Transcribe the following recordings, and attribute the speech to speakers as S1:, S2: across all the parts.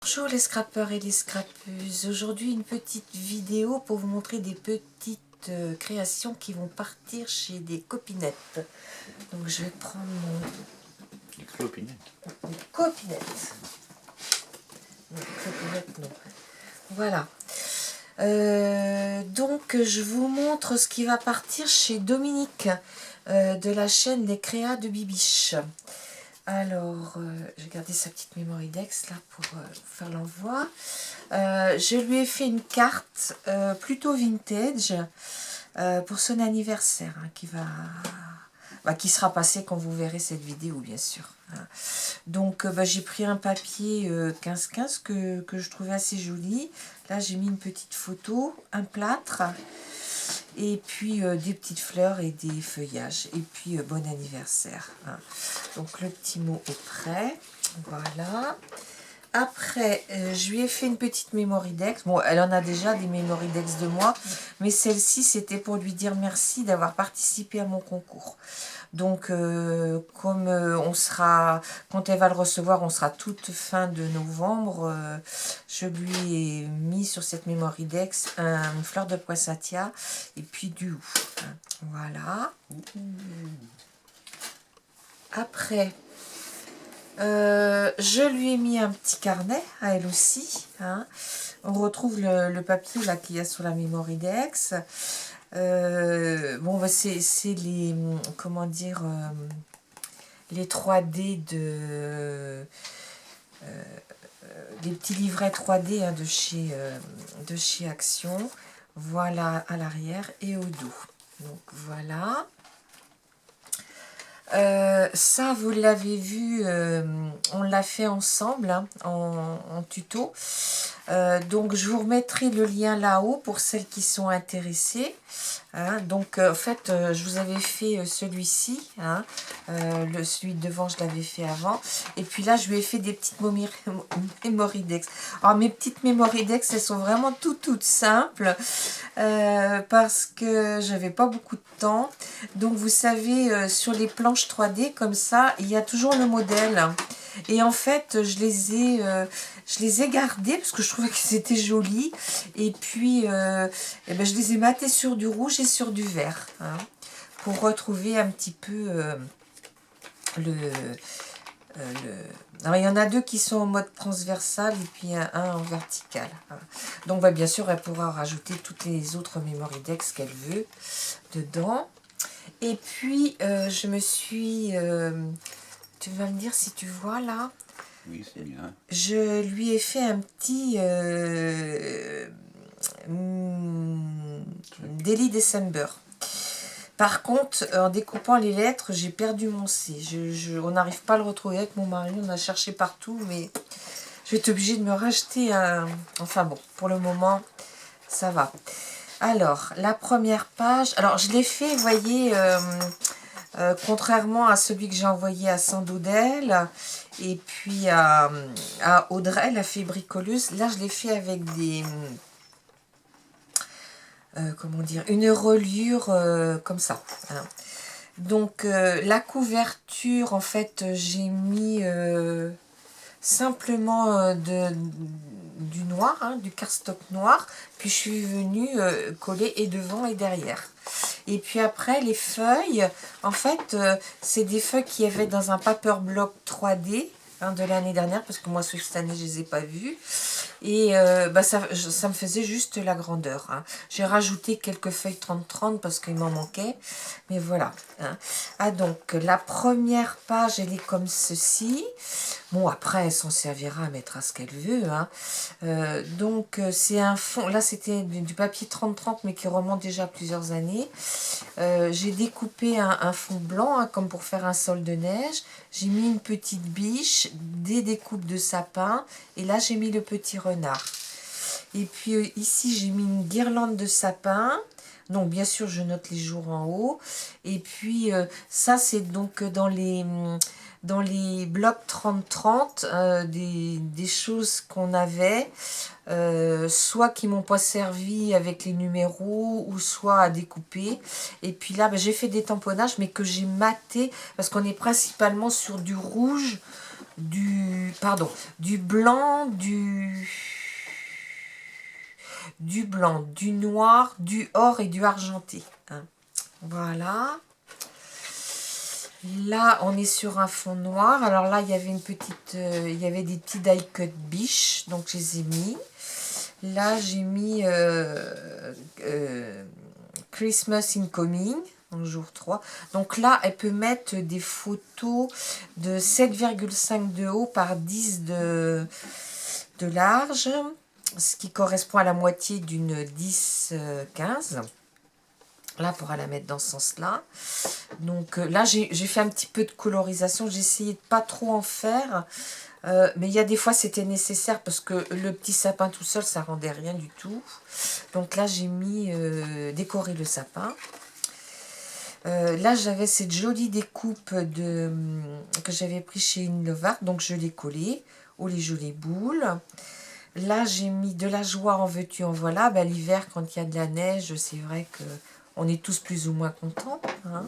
S1: Bonjour les scrappeurs et les scrappeuses. Aujourd'hui une petite vidéo pour vous montrer des petites créations qui vont partir chez des copinettes. Donc je vais prendre mon...
S2: Des clopinettes.
S1: Des copinettes. Non, copinettes non. Voilà. Donc je vous montre ce qui va partir chez Dominique de la chaîne Les Créas de Bibiche. Alors, j'ai gardé sa petite Mémoridex là pour faire l'envoi. Je lui ai fait une carte plutôt vintage pour son anniversaire hein, qui sera passé quand vous verrez cette vidéo bien sûr. Hein. Donc j'ai pris un papier 15-15 que je trouvais assez joli. Là j'ai mis une petite photo, un plâtre. Et puis des petites fleurs et des feuillages. Et puis bon anniversaire. Hein. Donc le petit mot est prêt. Voilà. Après, je lui ai fait une petite Mémoridex. Bon, elle en a déjà des Mémoridex de moi. Mais celle-ci, c'était pour lui dire merci d'avoir participé à mon concours. Donc, comme on sera, quand elle va le recevoir, on sera toute fin de novembre, je lui ai mis sur cette Mémoridex une fleur de poinsettia et puis du hou. Hein. Voilà. Après, je lui ai mis un petit carnet à elle aussi. Hein. On retrouve le papier là qu'il y a sur la Mémoridex. Bon, bah, c'est les, comment dire, les 3D des petits livrets 3D hein, de chez Action. Voilà à l'arrière et au dos. Donc voilà. Ça, vous l'avez vu, on l'a fait ensemble hein, en tuto. Donc, je vous remettrai le lien là-haut pour celles qui sont intéressées. Hein. Donc, en fait, je vous avais fait celui-ci. Hein. Celui de devant, je l'avais fait avant. Et puis là, je lui ai fait des petites Mémoridex. Alors, mes petites Mémoridex, elles sont vraiment toutes simples. Parce que j'avais pas beaucoup de temps. Donc, vous savez, sur les planches 3D, comme ça, il y a toujours le modèle. Et en fait, je les ai gardés parce que je trouvais que c'était joli. Et puis, ben, je les ai matés sur du rouge et sur du vert. Hein, pour retrouver un petit peu alors, il y en a deux qui sont en mode transversal et puis un en vertical. Hein. Donc, ben, bien sûr, elle pourra rajouter toutes les autres Mémoridex qu'elle veut dedans. Et puis, je me suis... tu vas me dire si tu vois là.
S2: Oui, c'est bien.
S1: Je lui ai fait un petit Daily December. Par contre, en découpant les lettres, j'ai perdu mon C. On n'arrive pas à le retrouver avec mon mari. On a cherché partout, mais je vais être obligée de me racheter un... Enfin bon, pour le moment, ça va. Alors, la première page... Alors, je l'ai fait, vous voyez... contrairement à celui que j'ai envoyé à Sandoudel et puis à Audrey, la fée bricoleuse, là je l'ai fait avec des comment dire, une reliure comme ça. Hein. Donc la couverture, en fait, j'ai mis simplement du noir, hein, du cardstock noir, puis je suis venue coller et devant et derrière. Et puis après, les feuilles, en fait, c'est des feuilles qu'il y avait dans un paper block 3D hein, de l'année dernière, parce que moi, cette année, je ne les ai pas vues. Et bah, ça me faisait juste la grandeur. Hein. J'ai rajouté quelques feuilles 30-30 parce qu'il m'en manquait. Mais voilà. Hein. Ah, donc, la première page, elle est comme ceci. Bon, après, elle s'en servira à mettre à ce qu'elle veut. Hein. Donc, c'est un fond. Là, c'était du papier 30-30, mais qui remonte déjà à plusieurs années. J'ai découpé un fond blanc, hein, comme pour faire un sol de neige. J'ai mis une petite biche, des découpes de sapin. Et là, j'ai mis le petit renard. Et puis, ici, j'ai mis une guirlande de sapin. Donc, bien sûr, je note les jours en haut. Et puis, ça, c'est donc dans les blocs 30-30, des choses qu'on avait, soit qui m'ont pas servi avec les numéros, ou soit à découper. Et puis là, ben, j'ai fait des tamponnages, mais que j'ai maté, parce qu'on est principalement sur du rouge, du blanc, du noir, du or et du argenté. Hein. Voilà. Là, on est sur un fond noir. Alors là, il y avait il y avait des petits die cut biches, donc je les ai mis. Là, j'ai mis Christmas Incoming, en jour 3. Donc là, elle peut mettre des photos de 7,5 de haut par 10 de large, ce qui correspond à la moitié d'une 10-15. Là, on pourra la mettre dans ce sens-là. Donc là, j'ai fait un petit peu de colorisation. J'ai essayé de pas trop en faire. Mais il y a des fois, c'était nécessaire parce que le petit sapin tout seul, ça rendait rien du tout. Donc là, j'ai mis décorer le sapin. Là, j'avais cette jolie découpe que j'avais pris chez Inlovart. Donc, je l'ai collée. Oh, les jolies boules. Là, j'ai mis de la joie en veux-tu, en voilà. Ben, l'hiver, quand il y a de la neige, c'est vrai que on est tous plus ou moins contents. Hein.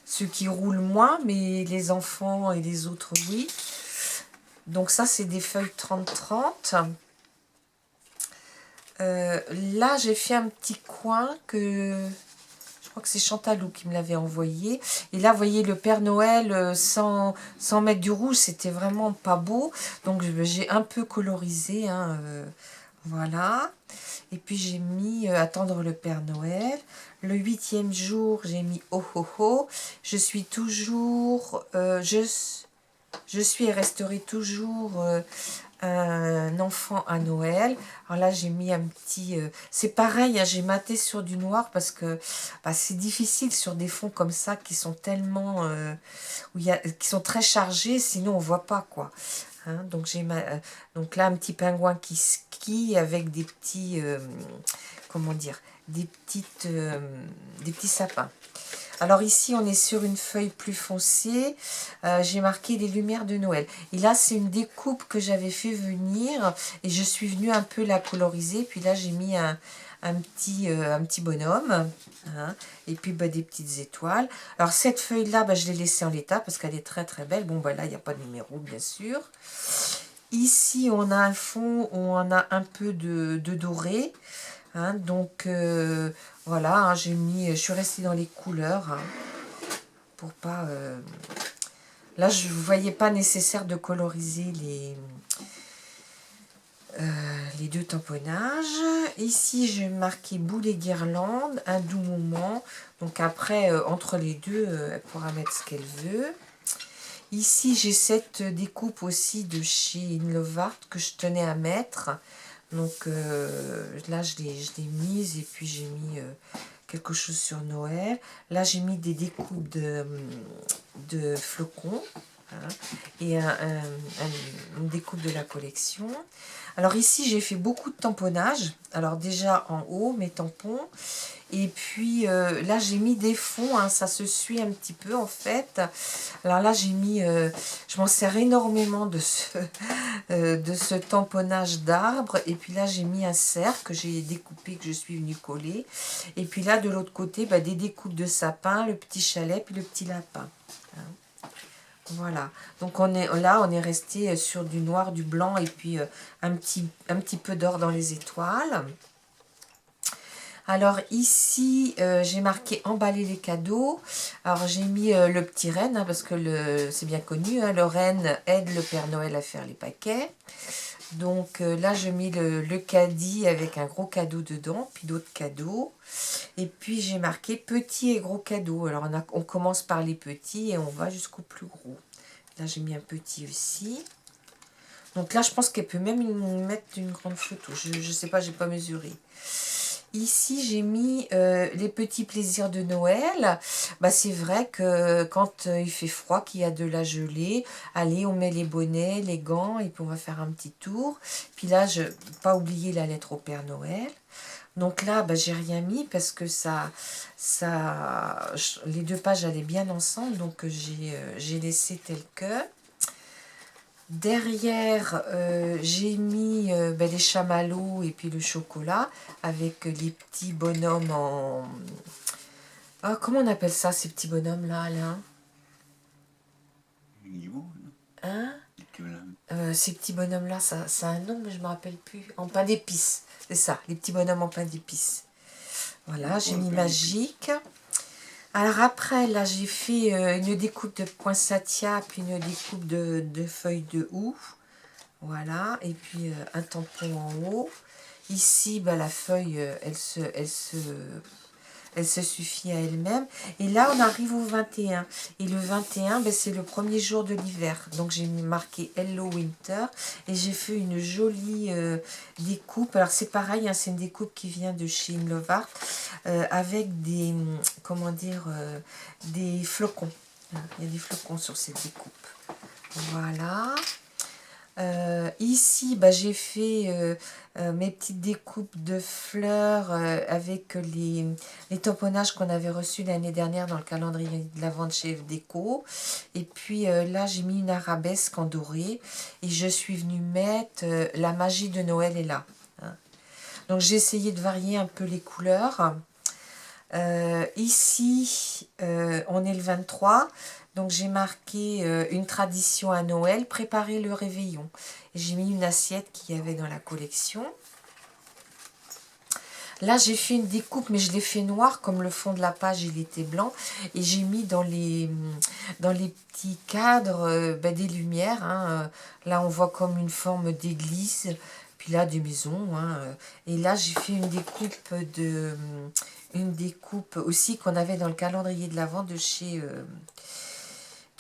S1: Ceux qui roulent moins, mais les enfants et les autres, oui. Donc ça, c'est des feuilles 30-30. Là, j'ai fait un petit coin que... Je crois que c'est Chantalou qui me l'avait envoyé. Et là, vous voyez, le Père Noël sans mettre du rouge, c'était vraiment pas beau. Donc, j'ai un peu colorisé. Hein, voilà. Et puis, j'ai mis Attendre le Père Noël. Le 8e jour, j'ai mis Oh Oh Oh. Je suis toujours... je suis et resterai toujours un enfant à Noël. Alors là, j'ai mis un petit... c'est pareil, hein, j'ai maté sur du noir parce que bah, c'est difficile sur des fonds comme ça qui sont tellement... qui sont très chargés, sinon on voit pas, quoi. Hein, donc, donc là, un petit pingouin qui skie avec des petits... comment dire, des petits sapins. Alors ici, on est sur une feuille plus foncée. J'ai marqué les lumières de Noël. Et là, c'est une découpe que j'avais fait venir. Et je suis venue un peu la coloriser. Puis là, j'ai mis un petit bonhomme. Hein, et puis bah, des petites étoiles. Alors cette feuille-là, bah, je l'ai laissée en l'état parce qu'elle est très très belle. Bon, bah là, il n'y a pas de numéro, bien sûr. Ici, on a un fond où on a un peu de doré. Hein, donc voilà, hein, je suis restée dans les couleurs hein, pour pas. Là, je ne voyais pas nécessaire de coloriser les deux tamponnages. Ici, j'ai marqué boule et guirlande, un doux moment. Donc après, entre les deux, elle pourra mettre ce qu'elle veut. Ici, j'ai cette découpe aussi de chez Inlovart que je tenais à mettre. Donc là, je l'ai mise et puis j'ai mis quelque chose sur Noël. Là, j'ai mis des découpes de flocons hein, et une découpe de la collection. Alors ici, j'ai fait beaucoup de tamponnage. Alors déjà en haut, mes tampons. Et puis là, j'ai mis des fonds. Hein, ça se suit un petit peu en fait. Alors là, j'ai mis... je m'en sers énormément de ce tamponnage d'arbre. Et puis là, j'ai mis un cercle que j'ai découpé, que je suis venue coller. Et puis là, de l'autre côté, bah, des découpes de sapin, le petit chalet, puis le petit lapin. Hein. Voilà, donc on est resté sur du noir, du blanc et puis un petit peu d'or dans les étoiles. Alors ici, j'ai marqué emballer les cadeaux. Alors j'ai mis le petit renne, hein, parce que c'est bien connu, hein, le renne aide le Père Noël à faire les paquets. Donc là, je mets le caddie avec un gros cadeau dedans, puis d'autres cadeaux. Et puis j'ai marqué petit et gros cadeaux. Alors on commence par les petits et on va jusqu'au plus gros. Là, j'ai mis un petit aussi. Donc là, je pense qu'elle peut même mettre une grande photo. Je ne sais pas, j'ai pas mesuré. Ici, j'ai mis les petits plaisirs de Noël. Bah, c'est vrai que quand il fait froid, qu'il y a de la gelée, allez, on met les bonnets, les gants, et puis on va faire un petit tour. Puis là, je pas oublier la lettre au Père Noël. Donc là, bah, j'ai rien mis parce que les deux pages allaient bien ensemble. Donc j'ai laissé tel que. Derrière, j'ai mis les chamallows et puis le chocolat avec les petits bonhommes en... Ah, comment on appelle ça, ces petits bonhommes-là, là
S2: Niveau,
S1: hein?
S2: petits bonhommes.
S1: Ces petits bonhommes-là, ça a un nom, mais je ne me rappelle plus. En pain d'épices, c'est ça, les petits bonhommes en pain d'épices. Voilà, j'ai mis magique. Alors après, là, j'ai fait une découpe de poinsettia, puis une découpe de feuilles de houx. Voilà, et puis un tampon en haut. Ici, bah, la feuille, elle se suffit à elle-même. Et là, on arrive au 21. Et le 21, ben, c'est le premier jour de l'hiver. Donc, j'ai marqué Hello Winter. Et j'ai fait une jolie découpe. Alors, c'est pareil, hein, c'est une découpe qui vient de chez Imlovart. Avec des, comment dire, des flocons. Il y a des flocons sur cette découpe. Voilà. Ici, bah, j'ai fait mes petites découpes de fleurs avec les tamponnages qu'on avait reçus l'année dernière dans le calendrier de l'Avent de chez Déco. Et puis là, j'ai mis une arabesque en doré et je suis venue mettre la magie de Noël est là. Hein. Donc, j'ai essayé de varier un peu les couleurs. Ici, on est le 23. Donc j'ai marqué une tradition à Noël, préparer le réveillon. J'ai mis une assiette qu'il y avait dans la collection. Là j'ai fait une découpe, mais je l'ai fait noir, comme le fond de la page il était blanc. Et j'ai mis dans les petits cadres des lumières. Hein. Là on voit comme une forme d'église, puis là des maisons. Hein. Et là j'ai fait une découpe aussi qu'on avait dans le calendrier de l'Avent de chez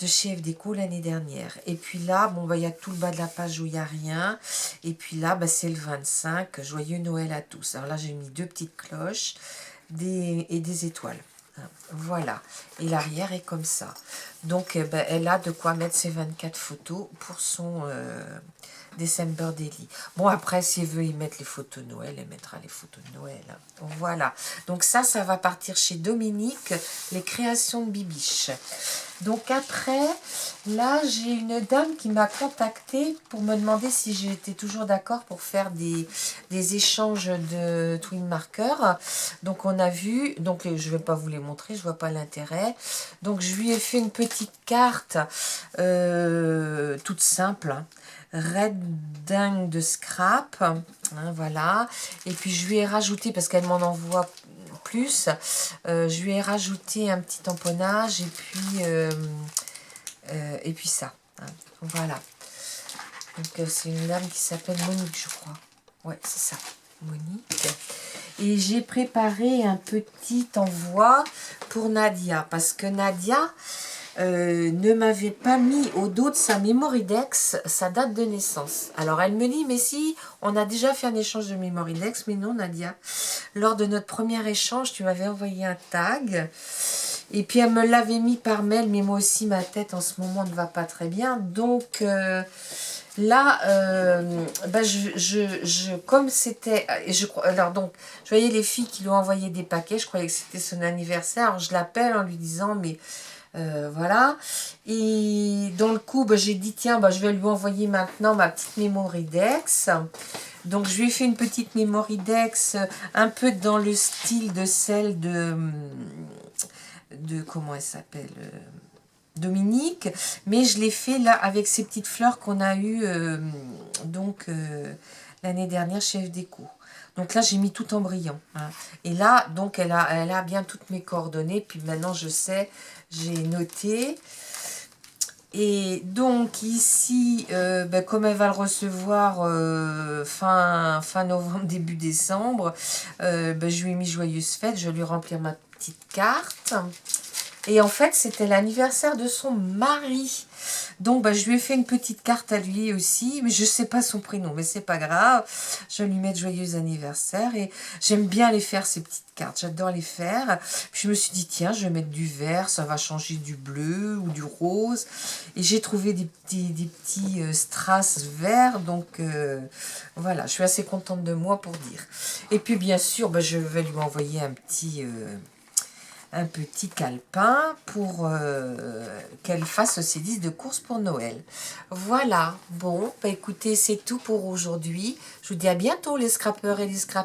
S1: FDéco l'année dernière. Et puis là, bon, bah, y a tout le bas de la page où il n'y a rien. Et puis là, bah, c'est le 25. Joyeux Noël à tous. Alors là, j'ai mis 2 petites cloches et des étoiles. Voilà. Et l'arrière est comme ça. Donc, bah, elle a de quoi mettre ses 24 photos pour son December Daily. Bon, après, si elle veut y mettre les photos de Noël, elle mettra les photos de Noël. Hein. Voilà. Donc ça va partir chez Dominique, les créations de Bibiche. Donc après, là, j'ai une dame qui m'a contactée pour me demander si j'étais toujours d'accord pour faire des échanges de twin markers. Donc on a vu, donc je ne vais pas vous les montrer, je vois pas l'intérêt. Donc je lui ai fait une petite carte toute simple, hein. Red dingue de scrap, hein, voilà. Et puis je lui ai rajouté, parce qu'elle m'en envoie plus, je lui ai rajouté un petit tamponnage et puis ça, hein, voilà. Donc c'est une dame qui s'appelle Monique, je crois. Ouais, c'est ça, Monique. Et j'ai préparé un petit envoi pour Nadia, parce que Nadia ne m'avait pas mis au dos de sa Memoridex sa date de naissance. Alors elle me dit, mais si, on a déjà fait un échange de Memoridex, mais non Nadia. Lors de notre premier échange, tu m'avais envoyé un tag, et puis elle me l'avait mis par mail, mais moi aussi ma tête en ce moment ne va pas très bien. Donc là, bah, comme c'était, alors donc, je voyais les filles qui lui ont envoyé des paquets, je croyais que c'était son anniversaire, alors je l'appelle en lui disant, mais voilà, et dans le coup, bah, j'ai dit, tiens, bah, je vais lui envoyer maintenant ma petite Memoridex. Donc, je lui ai fait une petite Memoridex, un peu dans le style de celle de comment elle s'appelle Dominique, mais je l'ai fait là avec ces petites fleurs qu'on a eues l'année dernière chez FDéco. Donc là, j'ai mis tout en brillant. Hein. Et là, donc, elle a bien toutes mes coordonnées. Puis maintenant, je sais, j'ai noté. Et donc, ici, ben, comme elle va le recevoir fin novembre, début décembre, ben, je lui ai mis joyeuse fête. Je vais lui remplir ma petite carte. Et en fait, c'était l'anniversaire de son mari. Donc, bah, je lui ai fait une petite carte à lui aussi. Mais je ne sais pas son prénom, mais c'est pas grave. Je vais lui mettre joyeux anniversaire. Et j'aime bien les faire, ces petites cartes. J'adore les faire. Puis je me suis dit, tiens, je vais mettre du vert. Ça va changer du bleu ou du rose. Et j'ai trouvé des petits strass verts. Donc, voilà, je suis assez contente de moi pour dire. Et puis, bien sûr, bah, je vais lui envoyer un petit calepin pour qu'elle fasse ses listes de courses pour Noël. Voilà, bon, bah écoutez, c'est tout pour aujourd'hui. Je vous dis à bientôt les scrappeurs et les scrappeurs.